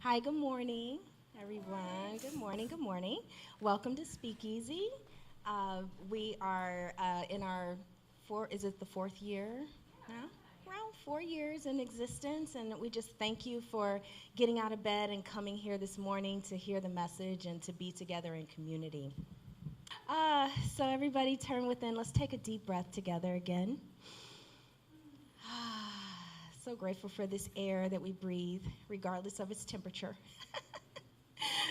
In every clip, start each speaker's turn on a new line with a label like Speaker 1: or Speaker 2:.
Speaker 1: Hi, good morning, everyone. Good morning, good morning. Welcome to Speakeasy. We are in our is it the fourth year now? Around 4 years in existence, and we just thank you for getting out of bed and coming here this morning to hear the message and to be together in community. So everybody turn within. Let's take a deep breath together again. So grateful for this air that we breathe, regardless of its temperature.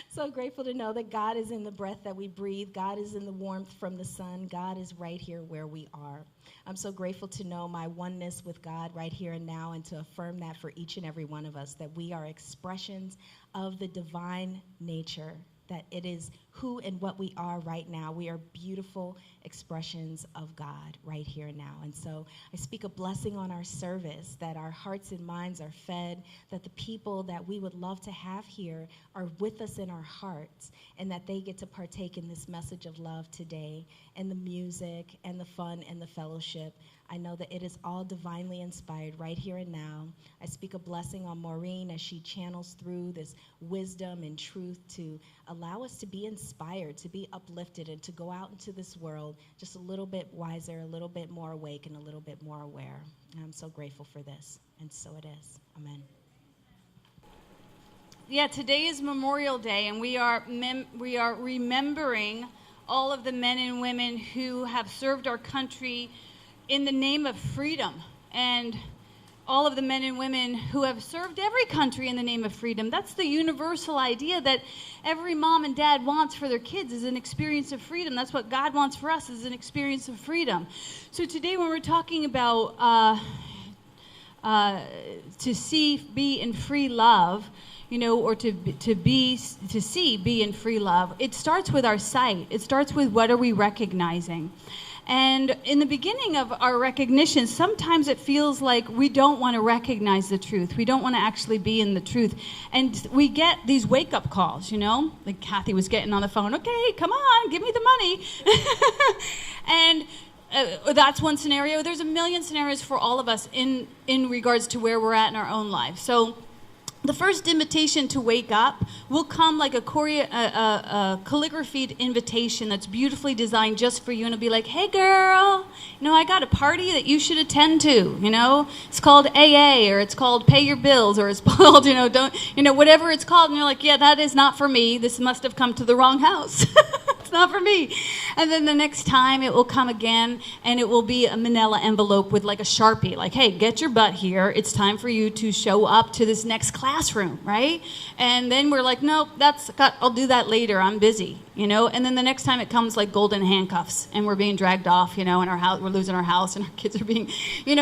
Speaker 1: So grateful to know that God is in the breath that we breathe. God is in the warmth from the sun. God is right here where we are. I'm so grateful to know my oneness with God right here and now, and to affirm that for each and every one of us, that we are expressions of the divine nature, that it is who and what we are right now. We are beautiful expressions of God right here and now. And so I speak a blessing on our service, that our hearts and minds are fed, that the people that we would love to have here are with us in our hearts, and that they get to partake in this message of love today, and the music and the fun and the fellowship. I know that it is all divinely inspired right here and now. I speak a blessing on Maureen as she channels through this wisdom and truth to allow us to be inspired, to be uplifted, and to go out into this world just a little bit wiser, a little bit more awake, and a little bit more aware. And I'm so grateful for this, and so it is. Amen.
Speaker 2: Yeah, today is Memorial Day, and we are remembering all of the men and women who have served our country in the name of freedom, and all of the men and women who have served every country in the name of freedom. That's the universal idea that every mom and dad wants for their kids, is an experience of freedom. That's what God wants for us, is an experience of freedom. So today when we're talking about to see, be in free love, or to see, be in free love, it starts with our sight. It starts with what are we recognizing. And in the beginning of our recognition, sometimes it feels like we don't want to recognize the truth. We don't want to actually be in the truth. And we get these wake-up calls, like Kathy was getting on the phone. Okay, come on, give me the money. And that's one scenario. There's a million scenarios for all of us in regards to where we're at in our own life. So the first invitation to wake up will come like a calligraphied invitation that's beautifully designed just for you, and it'll be like, hey girl, I got a party that you should attend to, it's called AA, or it's called Pay Your Bills, or it's called, whatever it's called, and you're like, yeah, that is not for me, this must have come to the wrong house. It's not for me. And then the next time it will come again, and it will be a manila envelope with like a Sharpie, like, hey, get your butt here. It's time for you to show up to this next classroom, right? And then we're like, nope, I'll do that later. I'm busy, And then the next time it comes like golden handcuffs, and we're being dragged off, in our house, we're losing our house, and our kids are being,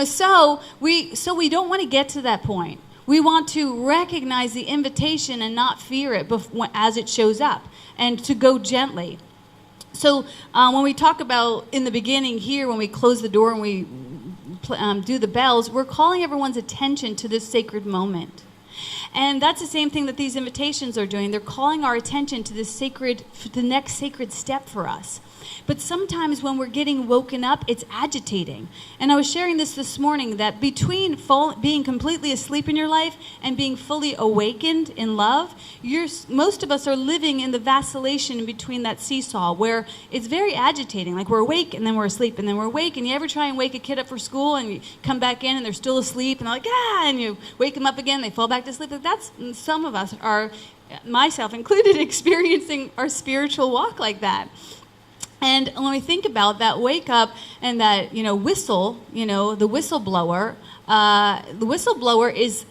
Speaker 2: so we don't want to get to that point. We want to recognize the invitation and not fear it as it shows up, and to go gently. So when we talk about in the beginning here, when we close the door and we do the bells, we're calling everyone's attention to this sacred moment. And that's the same thing that these invitations are doing. They're calling our attention to the next sacred step for us. But sometimes when we're getting woken up, it's agitating. And I was sharing this morning, that between being completely asleep in your life and being fully awakened in love, most of us are living in the vacillation in between that seesaw, where it's very agitating. Like, we're awake and then we're asleep and then we're awake. And you ever try and wake a kid up for school and you come back in and they're still asleep and they're like, and you wake them up again, they fall back to sleep. That's, some of us are, myself included, experiencing our spiritual walk like that. And when we think about that wake up and that, whistle, the whistleblower is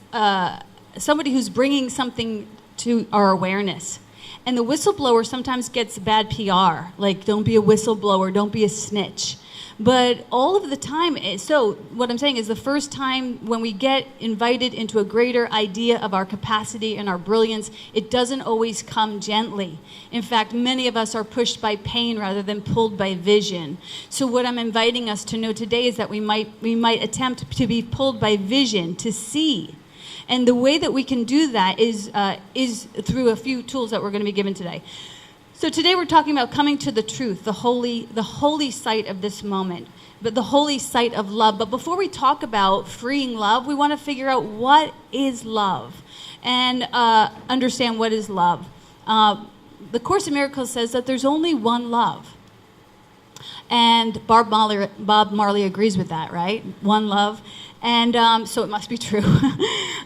Speaker 2: somebody who's bringing something to our awareness. And the whistleblower sometimes gets bad PR, like, don't be a whistleblower, don't be a snitch. But all of the time, so what I'm saying is, the first time when we get invited into a greater idea of our capacity and our brilliance, it doesn't always come gently. In fact, many of us are pushed by pain rather than pulled by vision. So what I'm inviting us to know today is that we might attempt to be pulled by vision, to see. And the way that we can do that is through a few tools that we're going to be given today. So today we're talking about coming to the truth, the holy sight of this moment, but the holy sight of love. But before we talk about freeing love, we want to figure out what is love and understand what is love. The Course in Miracles says that there's only one love. And Bob Marley agrees with that, right? One love. And so it must be true.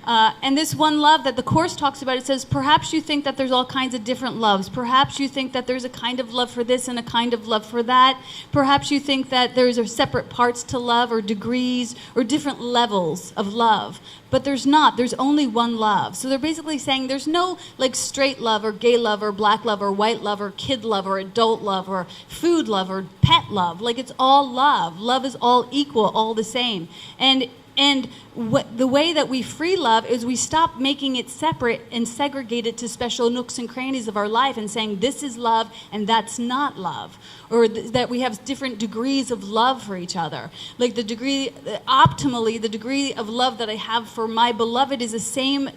Speaker 2: And this one love that the Course talks about, it says, perhaps you think that there's all kinds of different loves. Perhaps you think that there's a kind of love for this and a kind of love for that. Perhaps you think that there's separate parts to love or degrees or different levels of love. But there's not. There's only one love. So they're basically saying there's no like straight love or gay love or black love or white love or kid love or adult love or food love or pet love. Like it's all love. Love is all equal, all the same. And the way that we free love is we stop making it separate and segregate it to special nooks and crannies of our life and saying this is love and that's not love. Or that we have different degrees of love for each other. Like optimally, the degree of love that I have for my beloved is the same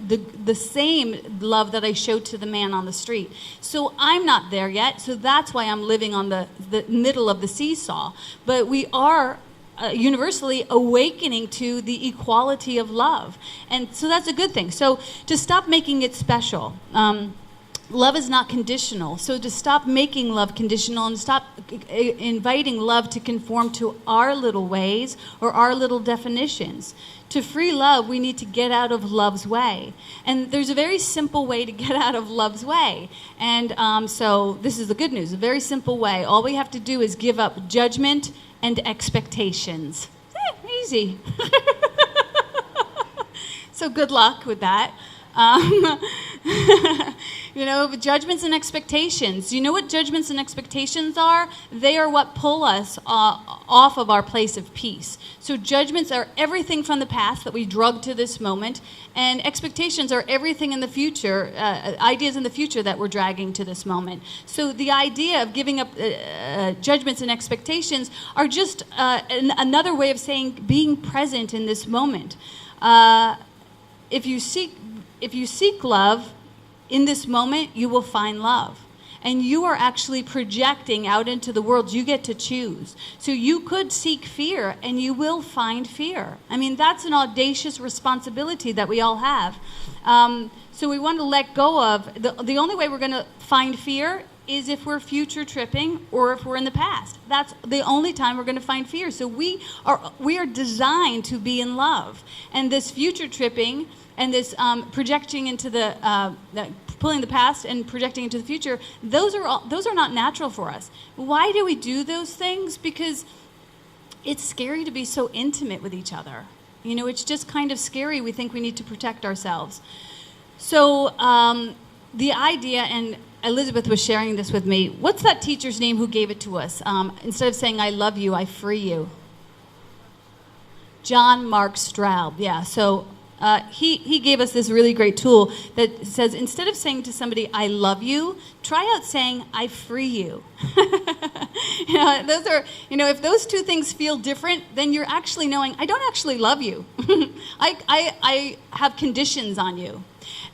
Speaker 2: love that I show to the man on the street. So I'm not there yet, so that's why I'm living on the middle of the seesaw. But we are universally awakening to the equality of love. And so that's a good thing. So to stop making it special. Love is not conditional. So to stop making love conditional and stop inviting love to conform to our little ways or our little definitions. To free love, we need to get out of love's way. And there's a very simple way to get out of love's way. And so this is the good news, a very simple way. All we have to do is give up judgment and expectations. Easy. So good luck with that. Judgments and expectations. You know what judgments and expectations are? They are what pull us off of our place of peace. So judgments are everything from the past that we drug to this moment, and expectations are everything in the future, ideas in the future that we're dragging to this moment. So the idea of giving up judgments and expectations are just another way of saying being present in this moment. If you seek love, in this moment, you will find love. And you are actually projecting out into the world. You get to choose. So you could seek fear, and you will find fear. I mean, that's an audacious responsibility that we all have. So we want to let go of, the only way we're going to find fear is if we're future tripping or if we're in the past. That's the only time we're going to find fear. So we are designed to be in love. And this future tripping and this projecting into pulling the past and projecting into the future, those are not natural for us. Why do we do those things? Because it's scary to be so intimate with each other. It's just kind of scary. We think we need to protect ourselves. So the idea, and Elizabeth was sharing this with me, what's that teacher's name who gave it to us? Instead of saying, I love you, I free you. John Mark Straub, yeah. So he gave us this really great tool that says, instead of saying to somebody, I love you, try out saying, I free you. Those are, if those two things feel different, then you're actually knowing, I don't actually love you. I have conditions on you.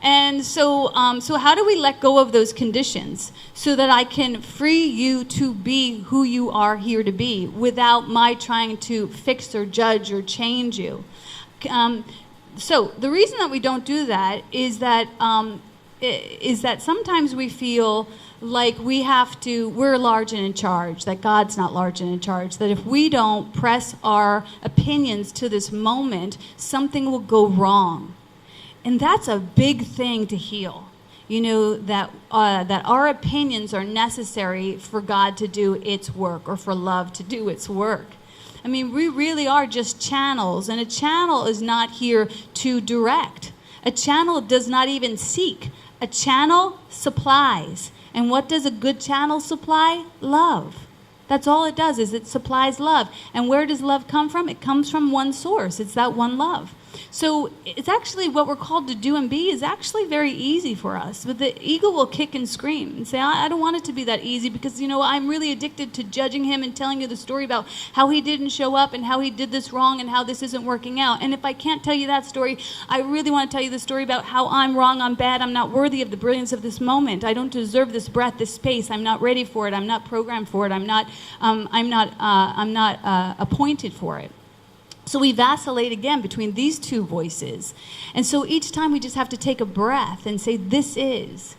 Speaker 2: And so how do we let go of those conditions so that I can free you to be who you are here to be without my trying to fix or judge or change you? So the reason that we don't do that is that sometimes we feel like we're large and in charge, that God's not large and in charge, that if we don't press our opinions to this moment, something will go wrong. And that's a big thing to heal. That our opinions are necessary for God to do its work or for love to do its work. I mean, we really are just channels, and a channel is not here to direct. A channel does not even seek. A channel supplies. And what does a good channel supply? Love. That's all it does, is it supplies love. And where does love come from? It comes from one source. It's that one love. So it's actually what we're called to do and be is actually very easy for us. But the ego will kick and scream and say, I don't want it to be that easy because, I'm really addicted to judging him and telling you the story about how he didn't show up and how he did this wrong and how this isn't working out. And if I can't tell you that story, I really want to tell you the story about how I'm wrong, I'm bad, I'm not worthy of the brilliance of this moment. I don't deserve this breath, this space. I'm not ready for it. I'm not programmed for it. I'm not appointed for it. So we vacillate again between these two voices. And so each time we just have to take a breath and say, this is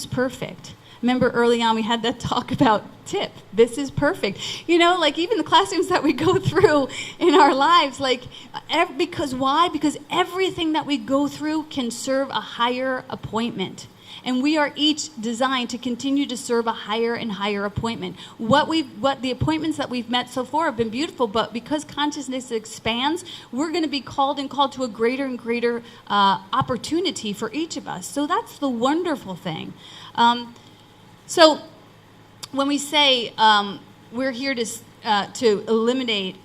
Speaker 2: perfect. Remember early on we had that talk about tip. This is perfect. Like even the classrooms that we go through in our lives, because why? Because everything that we go through can serve a higher appointment. And we are each designed to continue to serve a higher and higher appointment. What the appointments that we've met so far have been beautiful, but because consciousness expands, we're going to be called to a greater and greater opportunity for each of us. So that's the wonderful thing. So when we say we're here to eliminate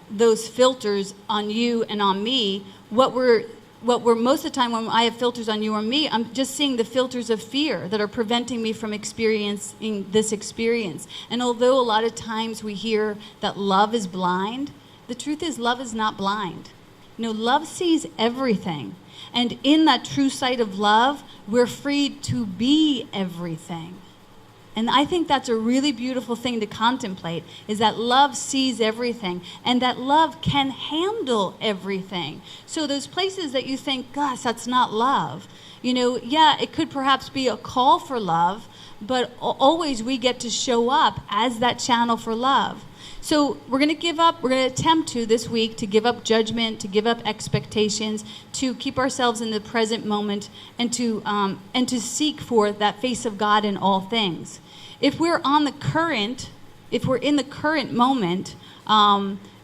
Speaker 2: those filters on you and on me, what we're most of the time when I have filters on you or me, I'm just seeing the filters of fear that are preventing me from experiencing this experience. And although a lot of times we hear that love is blind, the truth is love is not blind. Love sees everything. And in that true sight of love, we're free to be everything. And I think that's a really beautiful thing to contemplate, is that love sees everything and that love can handle everything. So those places that you think, gosh, that's not love, it could perhaps be a call for love, but always we get to show up as that channel for love. So we're going to attempt this week to give up judgment, to give up expectations, to keep ourselves in the present moment, and to seek for that face of God in all things. If we're in the current moment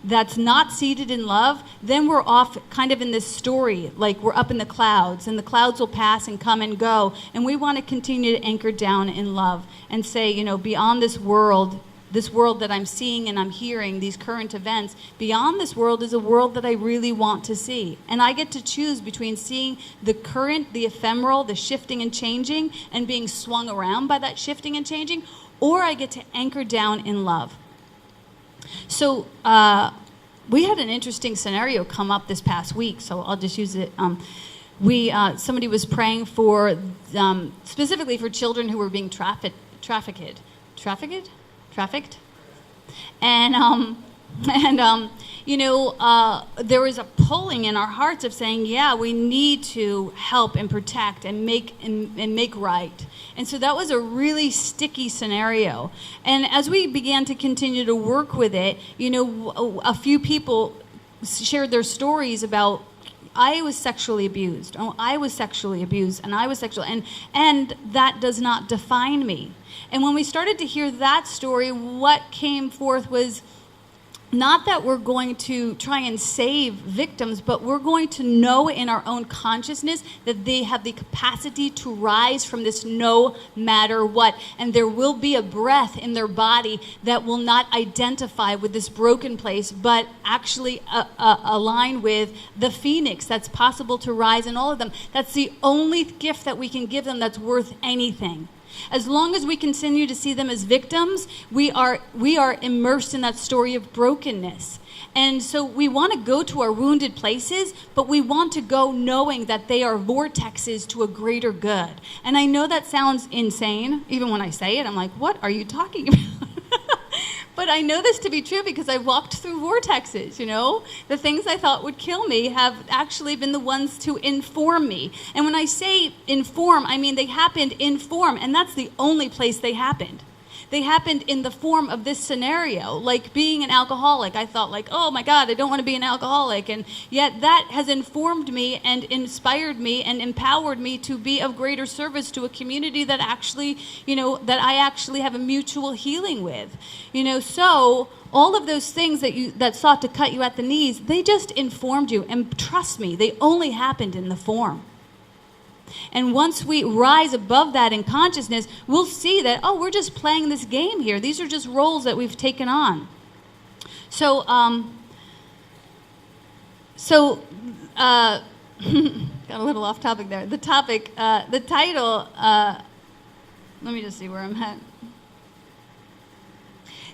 Speaker 2: that's not seated in love, then we're off kind of in this story, like we're up in the clouds, and the clouds will pass and come and go, and we want to continue to anchor down in love and say, beyond this world that I'm seeing and I'm hearing, these current events, beyond this world is a world that I really want to see. And I get to choose between seeing the current, the ephemeral, the shifting and changing, and being swung around by that shifting and changing, or I get to anchor down in love. So we had an interesting scenario come up this past week, so I'll just use it. Somebody was praying for, specifically for children who were being trafficked. And there was a pulling in our hearts of saying, yeah, we need to help and protect and make right. And so that was a really sticky scenario. And as we began to continue to work with it, a few people shared their stories about, I was sexually abused. Oh, I was sexually abused, and I was sexually, and that does not define me. And when we started to hear that story, what came forth was not that we're going to try and save victims, but we're going to know in our own consciousness that they have the capacity to rise from this no matter what. And there will be a breath in their body that will not identify with this broken place, but actually align with the phoenix that's possible to rise in all of them. That's the only gift that we can give them that's worth anything. As long as we continue to see them as victims, we are immersed in that story of brokenness. And so we want to go to our wounded places, but we want to go knowing that they are vortexes to a greater good. And I know that sounds insane. Even when I say it, I'm like, what are you talking about? But I know this to be true because I've walked through vortexes, The things I thought would kill me have actually been the ones to inform me. And when I say inform, I mean they happened in form, and that's the only place they happened. They happened in the form of this scenario, like being an alcoholic. I thought oh my God, I don't want to be an alcoholic. And yet that has informed me and inspired me and empowered me to be of greater service to a community that actually, that I actually have a mutual healing with. So all of those things that sought to cut you at the knees, they just informed you. And trust me, they only happened in the form. And once we rise above that in consciousness, we'll see that, we're just playing this game here. These are just roles that we've taken on. So So, got a little off topic there. The topic, the title, let me just see where I'm at.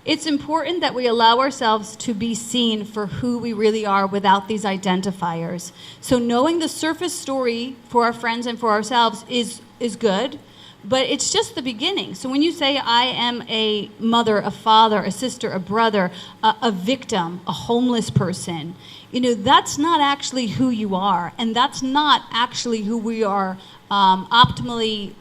Speaker 2: It's important that we allow ourselves to be seen for who we really are without these identifiers. So knowing the surface story for our friends and for ourselves is good, but it's just the beginning. So when you say, I am a mother, a father, a sister, a brother, a victim, a homeless person, that's not actually who you are, and that's not actually who we are optimally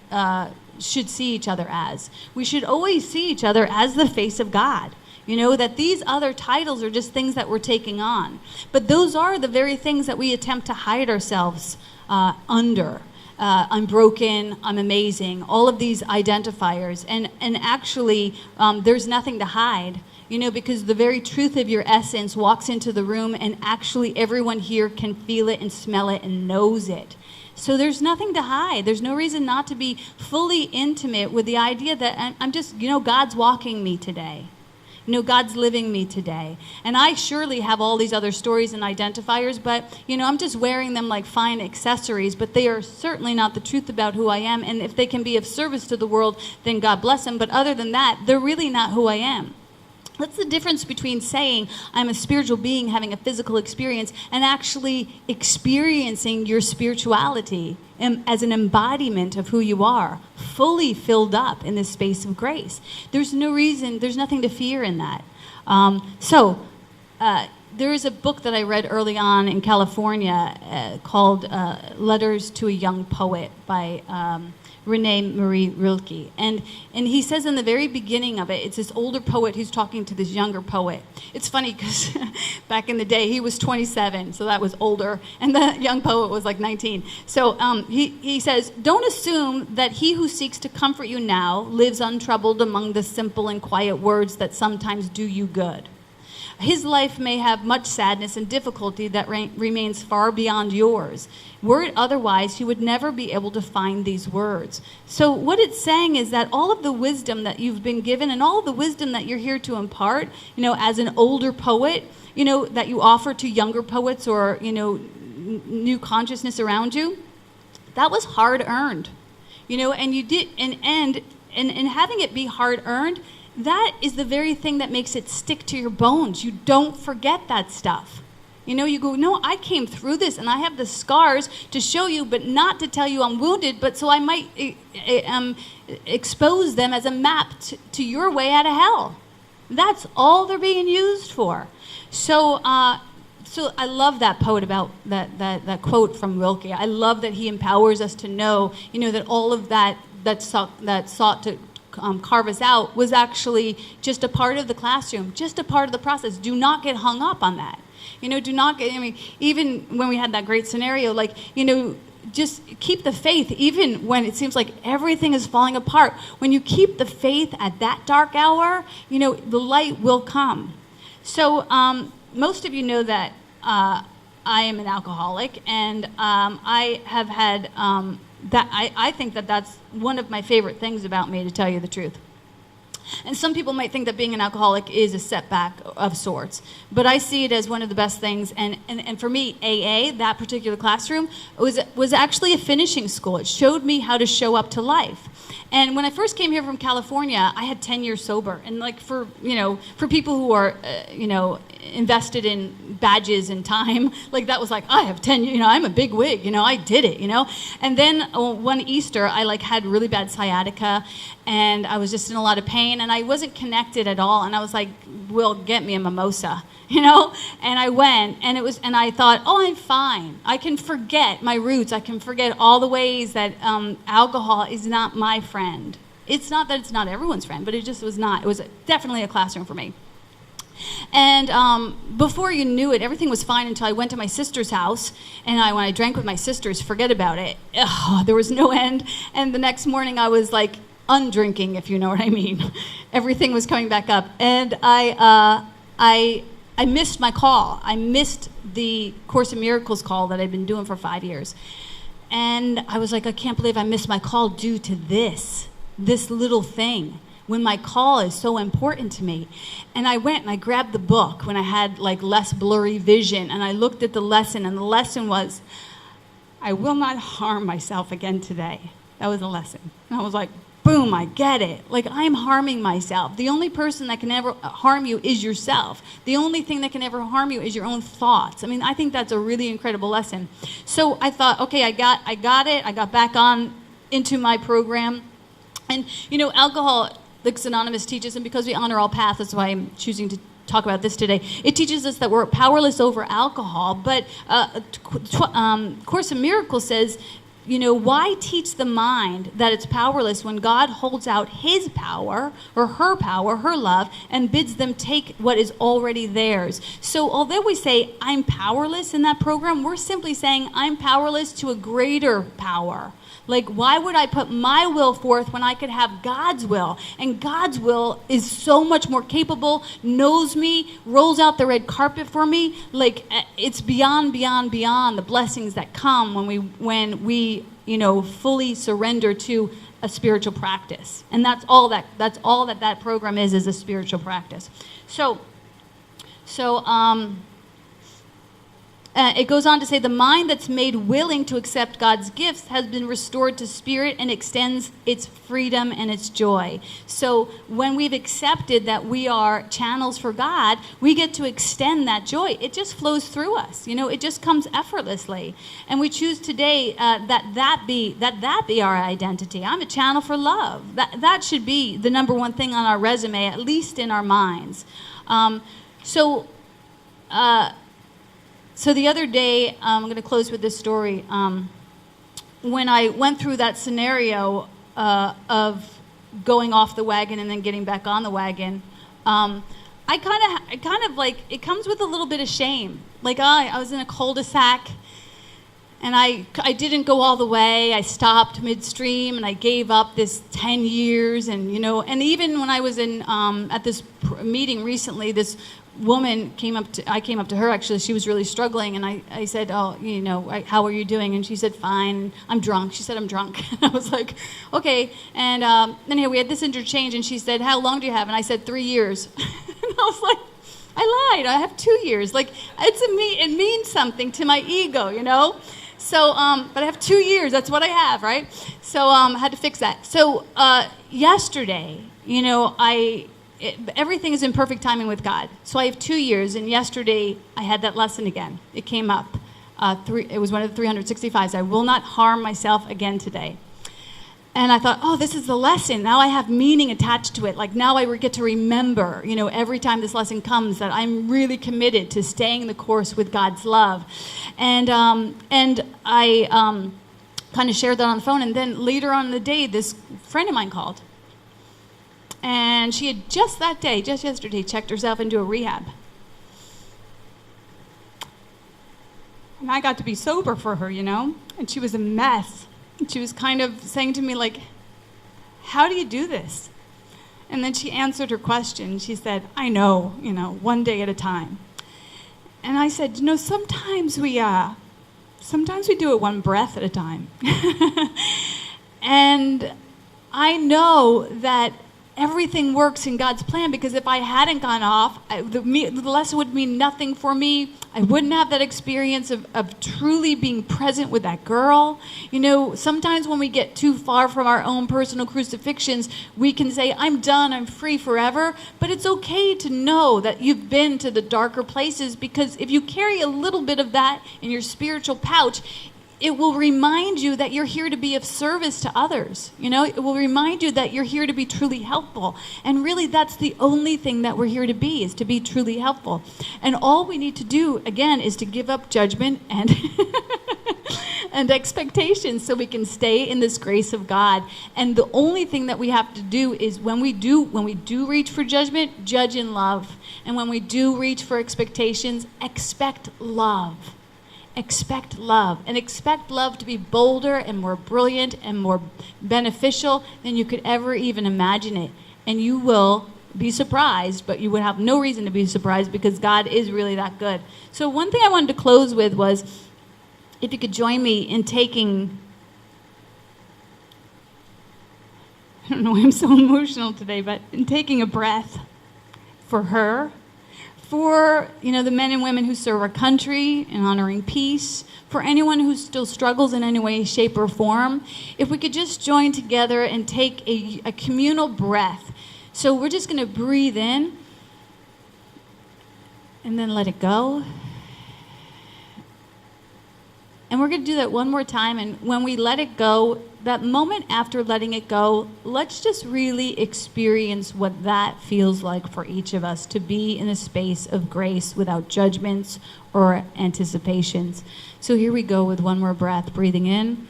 Speaker 2: should see each other as. We should always see each other as the face of God. That these other titles are just things that we're taking on. But those are the very things that we attempt to hide ourselves under. I'm broken, I'm amazing, all of these identifiers. And actually, there's nothing to hide, because the very truth of your essence walks into the room, and actually everyone here can feel it and smell it and knows it. So there's nothing to hide. There's no reason not to be fully intimate with the idea that I'm just, God's walking me today. God's living me today. And I surely have all these other stories and identifiers, but, I'm just wearing them like fine accessories, but they are certainly not the truth about who I am. And if they can be of service to the world, then God bless them. But other than that, they're really not who I am. That's the difference between saying I'm a spiritual being having a physical experience and actually experiencing your spirituality as an embodiment of who you are, fully filled up in this space of grace. There's no reason, there's nothing to fear in that. There is a book that I read early on in California called Letters to a Young Poet by Marie Rilke. And he says in the very beginning of it, it's this older poet who's talking to this younger poet. It's funny because back in the day, he was 27, so that was older, and the young poet was like 19. So he says, don't assume that he who seeks to comfort you now lives untroubled among the simple and quiet words that sometimes do you good. His life may have much sadness and difficulty that remains far beyond yours. Were it otherwise, he would never be able to find these words. So what it's saying is that all of the wisdom that you've been given and all of the wisdom that you're here to impart, as an older poet, that you offer to younger poets or, new consciousness around you, that was hard earned. And you did, and having it be hard earned, that is the very thing that makes it stick to your bones. You don't forget that stuff. You go, no, I came through this and I have the scars to show you, but not to tell you I'm wounded, but so I might expose them as a map to your way out of hell. That's all they're being used for. So I love that poet about that quote from Rilke. I love that he empowers us to know, that all of that sought to carve us out was actually just a part of the classroom, just a part of the process. Do not get hung up on that. Do not get, even when we had that great scenario, just keep the faith, even when it seems like everything is falling apart. When you keep the faith at that dark hour, the light will come. So most of you know that I am an alcoholic, and I have had I think that that's one of my favorite things about me, to tell you the truth. And some people might think that being an alcoholic is a setback of sorts, but I see it as one of the best things. And for me, AA, that particular classroom, was actually a finishing school. It showed me how to show up to life. And when I first came here from California, I had 10 years sober. And for people who are, invested in badges and time, that was I have 10, I'm a big wig, I did it, And then one Easter, I had really bad sciatica, and I was just in a lot of pain, and I wasn't connected at all. And I was like, Will, get me a mimosa, And I went, and I thought, oh, I'm fine. I can forget my roots. I can forget all the ways that alcohol is not my friend. It's not that it's not everyone's friend, but it just was not. It was definitely a classroom for me. And before you knew it, everything was fine until I went to my sister's house. And when I drank with my sisters, forget about it. Ugh, there was no end. And the next morning I was undrinking, if you know what I mean. Everything was coming back up. And I missed my call. I missed the Course in Miracles call that I'd been doing for 5 years. And I was like, I can't believe I missed my call due to this little thing. when my call is so important to me. And I went and I grabbed the book when I had like less blurry vision, and I looked at the lesson, and the lesson was, I will not harm myself again today. That was the lesson. And I was like, boom, I get it. Like, I'm harming myself. The only person that can ever harm you is yourself. The only thing that can ever harm you is your own thoughts. I mean, I think that's a really incredible lesson. So I thought, okay, I got it. I got back on into my program. And, you know, Alcoholics Anonymous teaches, and because we honor all paths, that's why I'm choosing to talk about this today. It teaches us that we're powerless over alcohol, but Course in Miracles says, you know, why teach the mind that it's powerless when God holds out his power, or her love, and bids them take what is already theirs. So although we say, I'm powerless in that program, we're simply saying, I'm powerless to a greater power. Like, why would I put my will forth when I could have God's will? And God's will is so much more capable, knows me, rolls out the red carpet for me. Like, it's beyond the blessings that come when we, you know, fully surrender to a spiritual practice. And that's all that program is a spiritual practice. So it goes on to say, the mind that's made willing to accept God's gifts has been restored to spirit and extends its freedom and its joy. So when we've accepted that we are channels for God, we get to extend that joy. It just flows through us. You know, it just comes effortlessly. And we choose today that be our identity. I'm a channel for love. That should be the number one thing on our resume, at least in our minds. So the other day, I'm going to close with this story. When I went through that scenario of going off the wagon and then getting back on the wagon, I kind of like, it comes with a little bit of shame. Like, I was in a cul-de-sac, and I didn't go all the way. I stopped midstream, and I gave up this 10 years. And, you know, and even when I was in at this meeting recently, this woman I came up to her, actually. She was really struggling, and I said, oh, you know, how are you doing? And she said, fine. I'm drunk. She said, I'm drunk. And I was like, okay. And then here we had this interchange, and she said, how long do you have? And I said, 3 years. And I was like, I lied. I have 2 years. Like, it means something to my ego, you know? So, but I have 2 years. That's what I have, right? So I had to fix that. So yesterday, you know, everything is in perfect timing with God. So I have 2 years, and yesterday I had that lesson again. It came up. It was one of the 365s. I will not harm myself again today. And I thought, oh, this is the lesson. Now I have meaning attached to it. Like, now I get to remember, you know, every time this lesson comes, that I'm really committed to staying the course with God's love. And I kind of shared that on the phone. And then later on in the day, this friend of mine called. And she had just yesterday, checked herself into a rehab. And I got to be sober for her, you know? And she was a mess. And she was kind of saying to me, like, how do you do this? And then she answered her question. She said, I know, you know, one day at a time. And I said, you know, sometimes we do it one breath at a time. And I know that everything works in God's plan, because if I hadn't gone off, the lesson would mean nothing for me. I wouldn't have that experience of truly being present with that girl. You know, sometimes when we get too far from our own personal crucifixions, we can say, I'm done, I'm free forever. But it's okay to know that you've been to the darker places, because if you carry a little bit of that in your spiritual pouch, it will remind you that you're here to be of service to others. You know, it will remind you that you're here to be truly helpful. And really, that's the only thing that we're here to be, is to be truly helpful. And all we need to do, again, is to give up judgment and and expectations, so we can stay in this grace of God. And the only thing that we have to do is, when we do reach for judgment, judge in love. And when we do reach for expectations, expect love. Expect love, and expect love to be bolder and more brilliant and more beneficial than you could ever even imagine it. And you will be surprised, but you would have no reason to be surprised, because God is really that good. So one thing I wanted to close with was, if you could join me in taking don't know why I'm so emotional today, but in taking a breath for her, for the men and women who serve our country and honoring peace, for anyone who still struggles in any way, shape, or form, if we could just join together and take a communal breath. So we're just going to breathe in and then let it go. And we're going to do that one more time. And when we let it go, that moment after letting it go, let's just really experience what that feels like for each of us, to be in a space of grace without judgments or anticipations. So here we go with one more breath, breathing in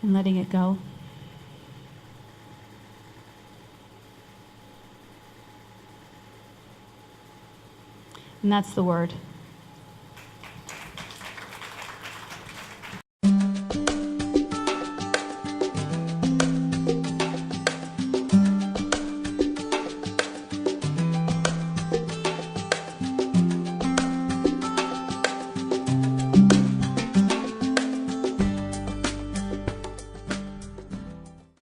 Speaker 2: and letting it go. And that's the word.